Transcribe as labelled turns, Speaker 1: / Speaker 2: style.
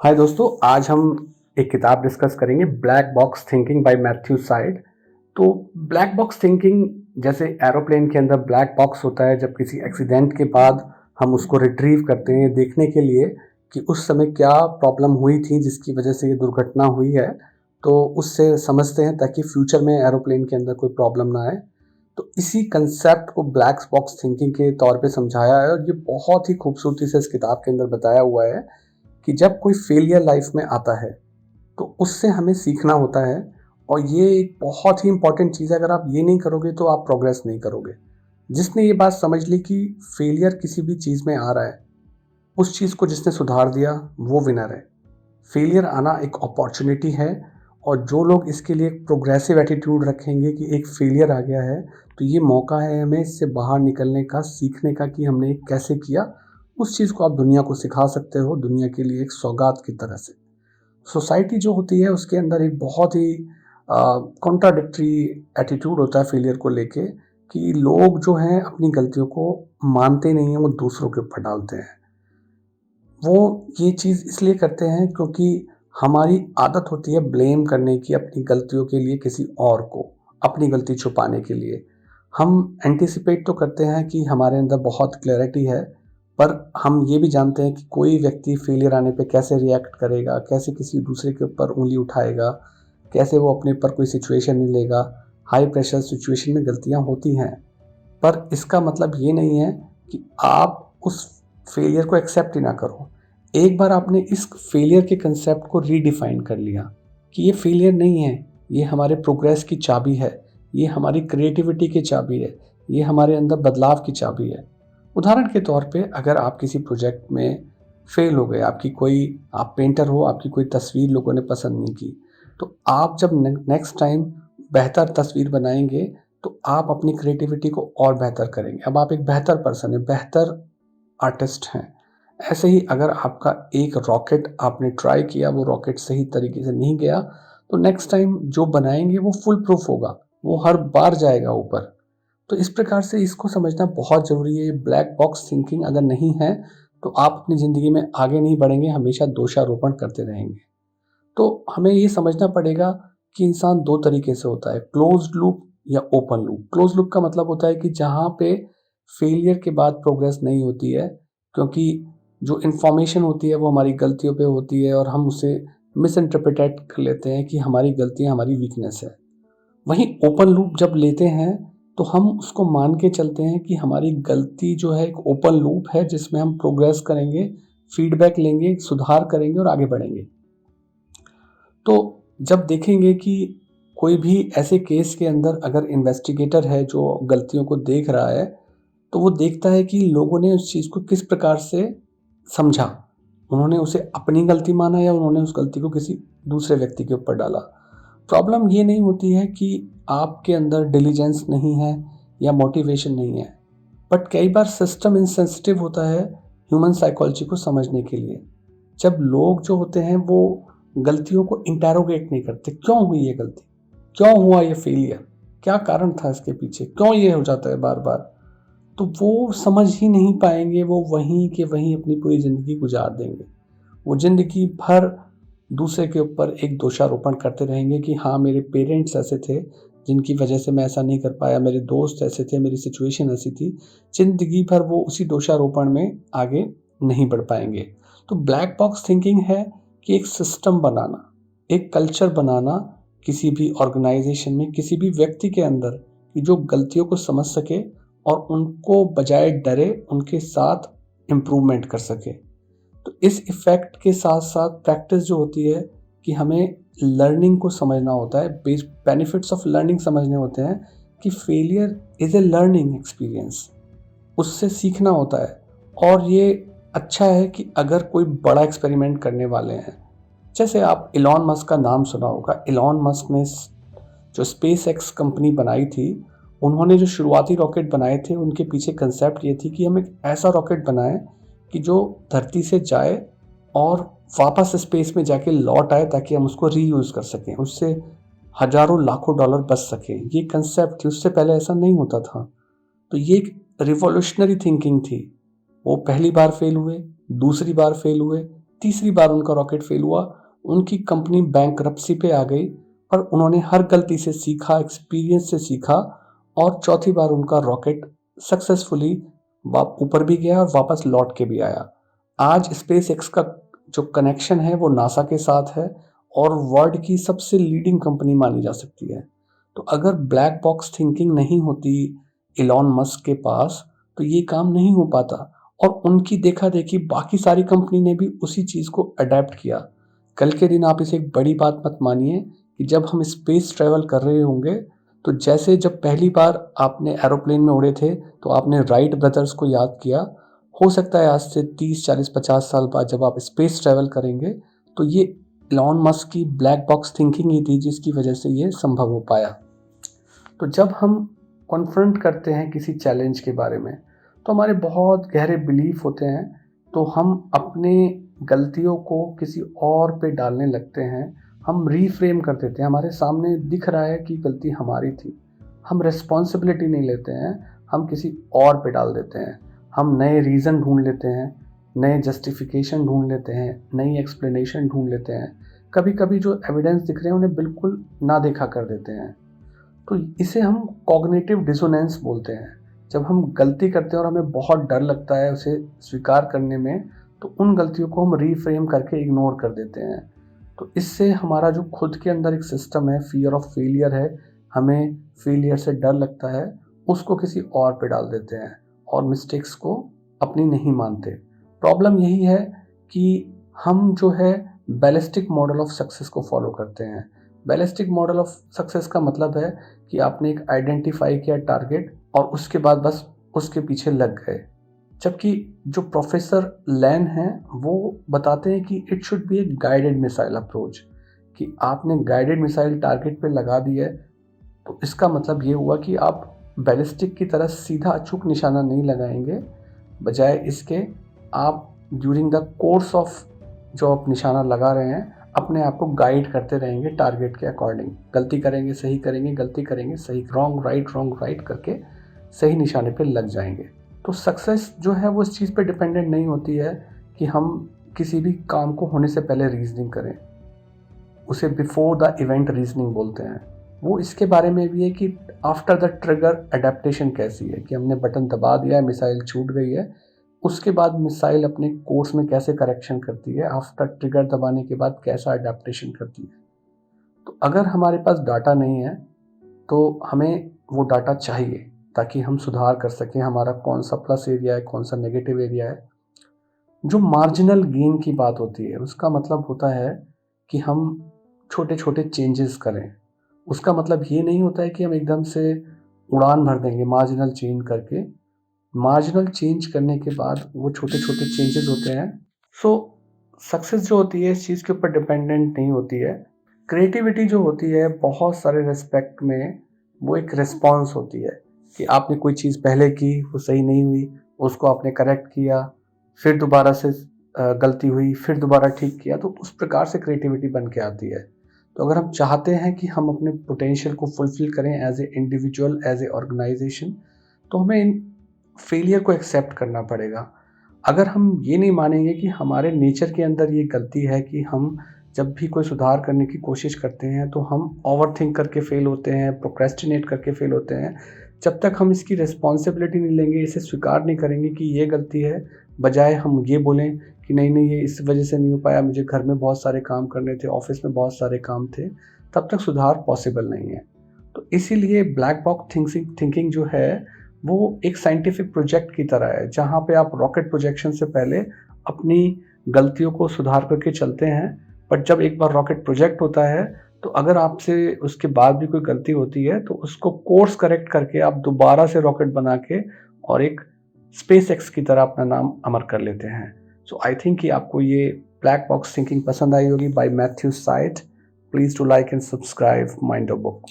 Speaker 1: हाय दोस्तों, आज हम एक किताब डिस्कस करेंगे, black box thinking by Matthew side. तो ब्लैक बॉक्स थिंकिंग, जैसे एरोप्लेन के अंदर ब्लैक बॉक्स होता है, जब किसी एक्सीडेंट के बाद हम उसको रिट्रीव करते हैं देखने के लिए कि उस समय क्या प्रॉब्लम हुई थी जिसकी वजह से ये दुर्घटना हुई है, तो उससे समझते हैं ताकि फ्यूचर में एरोप्लेन के अंदर कोई प्रॉब्लम ना आए। तो इसी कंसेप्ट को ब्लैक बॉक्स थिंकिंग के तौर पे समझाया है और ये बहुत ही खूबसूरती से इस किताब के अंदर बताया हुआ है कि जब कोई फेलियर लाइफ में आता है तो उससे हमें सीखना होता है। और ये एक बहुत ही इंपॉर्टेंट चीज़ है, अगर आप ये नहीं करोगे तो आप प्रोग्रेस नहीं करोगे। जिसने ये बात समझ ली कि फेलियर किसी भी चीज़ में आ रहा है, उस चीज़ को जिसने सुधार दिया वो विनर है। फेलियर आना एक अपॉर्चुनिटी है, और जो लोग इसके लिए एक प्रोग्रेसिव एटीट्यूड रखेंगे कि एक फेलियर आ गया है तो ये मौका है हमें इससे बाहर निकलने का, सीखने का कि हमने कैसे किया, उस चीज़ को आप दुनिया को सिखा सकते हो, दुनिया के लिए एक सौगात की तरह से। सोसाइटी जो होती है उसके अंदर एक बहुत ही कॉन्ट्राडिक्टरी एटीट्यूड होता है फेलियर को लेके, कि लोग जो हैं अपनी गलतियों को मानते नहीं हैं, वो दूसरों के ऊपर डालते हैं। वो ये चीज़ इसलिए करते हैं क्योंकि हमारी आदत होती है ब्लेम करने की अपनी गलतियों के लिए किसी और को, अपनी गलती छुपाने के लिए। हम एंटिसिपेट तो करते हैं कि हमारे अंदर बहुत क्लैरिटी है, पर हम ये भी जानते हैं कि कोई व्यक्ति फेलियर आने पे कैसे रिएक्ट करेगा, कैसे किसी दूसरे के ऊपर उँगली उठाएगा, कैसे वो अपने ऊपर कोई सिचुएशन नहीं लेगा। हाई प्रेशर सिचुएशन में गलतियाँ होती हैं, पर इसका मतलब ये नहीं है कि आप उस फेलियर को एक्सेप्ट ही ना करो। एक बार आपने इस फेलियर के कंसेप्ट को रीडिफाइन कर लिया कि ये फेलियर नहीं है, ये हमारे प्रोग्रेस की चाबी है, ये हमारी क्रिएटिविटी की चाबी है, ये हमारे अंदर बदलाव की चाबी है। उदाहरण के तौर पे अगर आप किसी प्रोजेक्ट में फेल हो गए, आपकी कोई, आप पेंटर हो, आपकी कोई तस्वीर लोगों ने पसंद नहीं की, तो आप जब नेक्स्ट टाइम बेहतर तस्वीर बनाएंगे तो आप अपनी क्रिएटिविटी को और बेहतर करेंगे। अब आप एक बेहतर पर्सन है, बेहतर आर्टिस्ट हैं। ऐसे ही अगर आपका एक रॉकेट आपने ट्राई किया, वो रॉकेट सही तरीके से नहीं गया, तो नेक्स्ट टाइम जो बनाएंगे वो फुल प्रूफ होगा, वो हर बार जाएगा ऊपर। तो इस प्रकार से इसको समझना बहुत ज़रूरी है। ये ब्लैक बॉक्स थिंकिंग अगर नहीं है तो आप अपनी ज़िंदगी में आगे नहीं बढ़ेंगे, हमेशा दोषारोपण करते रहेंगे। तो हमें ये समझना पड़ेगा कि इंसान दो तरीके से होता है, क्लोज्ड लूप या ओपन लूप। क्लोज लूप का मतलब होता है कि जहाँ पे फेलियर के बाद प्रोग्रेस नहीं होती है, क्योंकि जो इन्फॉर्मेशन होती है वो हमारी गलतियों पे होती है और हम उसे मिस इंटरप्रेट कर लेते हैं कि हमारी गलतियाँ हमारी वीकनेस है। वहीं ओपन लूप जब लेते हैं तो हम उसको मान के चलते हैं कि हमारी गलती जो है एक ओपन लूप है जिसमें हम प्रोग्रेस करेंगे, फीडबैक लेंगे, सुधार करेंगे और आगे बढ़ेंगे। तो जब देखेंगे कि कोई भी ऐसे केस के अंदर अगर इन्वेस्टिगेटर है जो गलतियों को देख रहा है, तो वो देखता है कि लोगों ने उस चीज़ को किस प्रकार से समझा। उन्होंने उसे अपनी गलती माना या उन्होंने उस गलती को किसी दूसरे व्यक्ति के ऊपर डाला। प्रॉब्लम ये नहीं होती है कि आपके अंदर डिलिजेंस नहीं है या मोटिवेशन नहीं है, बट कई बार सिस्टम इनसेंसिटिव होता है ह्यूमन साइकोलॉजी को समझने के लिए। जब लोग जो होते हैं वो गलतियों को इंटेरोगेट नहीं करते, क्यों हुई ये गलती, क्यों हुआ ये फेलियर, क्या कारण था इसके पीछे, क्यों ये हो जाता है बार बार, तो वो समझ ही नहीं पाएंगे। वो वहीं के वहीं अपनी पूरी ज़िंदगी गुजार देंगे। वो ज़िंदगी भर दूसरे के ऊपर एक दोषारोपण करते रहेंगे कि हाँ, मेरे पेरेंट्स ऐसे थे जिनकी वजह से मैं ऐसा नहीं कर पाया, मेरे दोस्त ऐसे थे, मेरी सिचुएशन ऐसी थी। ज़िंदगी भर वो उसी दोषारोपण में आगे नहीं बढ़ पाएंगे। तो ब्लैक बॉक्स थिंकिंग है कि एक सिस्टम बनाना, एक कल्चर बनाना किसी भी ऑर्गेनाइजेशन में, किसी भी व्यक्ति के अंदर, कि जो गलतियों को समझ सके और उनको बजाय डरे उनके साथ इम्प्रूवमेंट कर सके। तो इस इफ़ेक्ट के साथ साथ प्रैक्टिस जो होती है कि हमें लर्निंग को समझना होता है, बेनिफिट्स ऑफ लर्निंग समझने होते हैं कि failure is a learning experience, उससे सीखना होता है। और ये अच्छा है कि अगर कोई बड़ा एक्सपेरिमेंट करने वाले हैं, जैसे आप इलॉन मस्क का नाम सुना होगा। इलॉन मस्क ने जो स्पेस एक्स कंपनी बनाई थी, उन्होंने जो शुरुआती रॉकेट बनाए थे उनके पीछे कंसेप्ट ये थी कि हम एक ऐसा रॉकेट बनाएं कि जो धरती से जाए और वापस स्पेस में जाके लौट आए, ताकि हम उसको रीयूज़ कर सकें, उससे हज़ारों लाखों डॉलर बच सकें। ये कंसेप्ट थी, उससे पहले ऐसा नहीं होता था। तो ये एक रिवॉल्यूशनरी थिंकिंग थी। वो पहली बार फेल हुए, दूसरी बार फेल हुए, तीसरी बार उनका रॉकेट फेल हुआ, उनकी कंपनी बैंकरप्सी पे आ गई, पर उन्होंने हर गलती से सीखा, एक्सपीरियंस से सीखा और चौथी बार उनका रॉकेट सक्सेसफुली ऊपर भी गया और वापस लौट के भी आया। आज स्पेस एक्स का जो कनेक्शन है वो नासा के साथ है और वर्ल्ड की सबसे लीडिंग कंपनी मानी जा सकती है। तो अगर ब्लैक बॉक्स थिंकिंग नहीं होती इलॉन मस्क के पास तो ये काम नहीं हो पाता और उनकी देखा देखी बाकी सारी कंपनी ने भी उसी चीज़ को अडेप्ट किया। कल के दिन आप इसे एक बड़ी बात मत मानिए कि जब हम स्पेस ट्रैवल कर रहे होंगे तो जैसे जब पहली बार आपने एरोप्लेन में उड़े थे तो आपने राइट ब्रदर्स को याद किया, हो सकता है आज से 30, 40, 50 साल बाद जब आप स्पेस ट्रैवल करेंगे तो ये इलॉन मस्क की ब्लैक बॉक्स थिंकिंग ही थी जिसकी वजह से ये संभव हो पाया। तो जब हम कॉन्फ्रंट करते हैं किसी चैलेंज के बारे में तो हमारे बहुत गहरे बिलीफ होते हैं, तो हम अपने गलतियों को किसी और पे डालने लगते हैं, हम रीफ्रेम कर देते हैं। हमारे सामने दिख रहा है कि गलती हमारी थी, हम रिस्पॉन्सिबिलिटी नहीं लेते हैं, हम किसी और पे डाल देते हैं। हम नए रीज़न ढूंढ लेते हैं, नए जस्टिफिकेशन ढूंढ लेते हैं, नई एक्सप्लेनेशन ढूंढ लेते हैं। कभी कभी जो एविडेंस दिख रहे हैं उन्हें बिल्कुल ना देखा कर देते हैं। तो इसे हम कॉग्निटिव डिसोनेंस बोलते हैं। जब हम गलती करते हैं और हमें बहुत डर लगता है उसे स्वीकार करने में, तो उन गलतियों को हम रीफ्रेम करके इग्नोर कर देते हैं। तो इससे हमारा जो खुद के अंदर एक सिस्टम है, फियर ऑफ फेलियर है, हमें फेलियर से डर लगता है, उसको किसी और पे डाल देते हैं और मिस्टेक्स को अपनी नहीं मानते। प्रॉब्लम यही है कि हम जो है बैलिस्टिक मॉडल ऑफ सक्सेस को फॉलो करते हैं। बैलिस्टिक मॉडल ऑफ सक्सेस का मतलब है कि आपने एक आइडेंटिफाई किया टारगेट और उसके बाद बस उसके पीछे लग गए। जबकि जो प्रोफेसर लैन हैं वो बताते हैं कि it should be A guided missile approach, कि आपने गाइडेड मिसाइल टारगेट पे लगा दी है तो इसका मतलब ये हुआ कि आप बैलिस्टिक की तरह सीधा अचूक निशाना नहीं लगाएंगे, बजाय इसके आप ड्यूरिंग द कोर्स ऑफ जो आप निशाना लगा रहे हैं अपने आप को गाइड करते रहेंगे टारगेट के अकॉर्डिंग। गलती करेंगे सही करेंगे, गलती करेंगे सही, रॉन्ग राइट करके सही निशाने पे लग जाएंगे। तो सक्सेस जो है वो इस चीज़ पे डिपेंडेंट नहीं होती है कि हम किसी भी काम को होने से पहले रीजनिंग करें, उसे बिफोर द इवेंट रीजनिंग बोलते हैं। वो इसके बारे में भी है कि आफ्टर द ट्रिगर अडेप्टेशन कैसी है, कि हमने बटन दबा दिया है, मिसाइल छूट गई है, उसके बाद मिसाइल अपने कोर्स में कैसे करेक्शन करती है, आफ्टर ट्रिगर दबाने के बाद कैसा अडेप्टेशन करती है। तो अगर हमारे पास डाटा नहीं है तो हमें वो डाटा चाहिए ताकि हम सुधार कर सकें, हमारा कौन सा प्लस एरिया है, कौन सा नेगेटिव एरिया है। जो मार्जिनल गेन की बात होती है उसका मतलब होता है कि हम छोटे छोटे चेंजेस करें। उसका मतलब ये नहीं होता है कि हम एकदम से उड़ान भर देंगे मार्जिनल चेंज करके। मार्जिनल चेंज करने के बाद वो छोटे छोटे चेंजेस होते हैं। सो सक्सेस जो होती है इस चीज़ के ऊपर डिपेंडेंट नहीं होती है। क्रिएटिविटी जो होती है बहुत सारे रेस्पेक्ट में वो एक रिस्पॉन्स होती है कि आपने कोई चीज़ पहले की, वो सही नहीं हुई, उसको आपने करेक्ट किया, फिर दोबारा से गलती हुई, फिर दोबारा ठीक किया, तो उस प्रकार से क्रिएटिविटी बन के आती है। तो अगर हम चाहते हैं कि हम अपने पोटेंशियल को फुलफिल करें as a individual, as a organisation, तो हमें इन फेलियर को एक्सेप्ट करना पड़ेगा। अगर हम ये नहीं मानेंगे कि हमारे नेचर के अंदर ये गलती है कि हम जब भी कोई सुधार करने की कोशिश करते हैं तो हम ओवरथिंक करके फेल होते हैं, प्रोक्रेस्टिनेट करके फेल होते हैं। जब तक हम इसकी रिस्पॉन्सिबिलिटी नहीं लेंगे, इसे स्वीकार नहीं करेंगे कि ये गलती है, बजाय हम ये बोलें कि नहीं ये इस वजह से नहीं हो पाया, मुझे घर में बहुत सारे काम करने थे, ऑफिस में बहुत सारे काम थे, तब तक सुधार पॉसिबल नहीं है। तो इसीलिए ब्लैक बॉक्स थिंकिंग जो है वो एक साइंटिफिक प्रोजेक्ट की तरह है, जहाँ पे आप रॉकेट प्रोजेक्शन से पहले अपनी गलतियों को सुधार करके चलते हैं। बट जब एक बार रॉकेट प्रोजेक्ट होता है तो अगर आपसे उसके बाद भी कोई गलती होती है तो उसको कोर्स करेक्ट करके आप दोबारा से रॉकेट बना के और एक स्पेस एक्स की तरह अपना नाम अमर कर लेते हैं। सो आई थिंक कि आपको ये ब्लैक बॉक्स थिंकिंग पसंद आई होगी by Matthew Syed. Please to like and subscribe mind the book.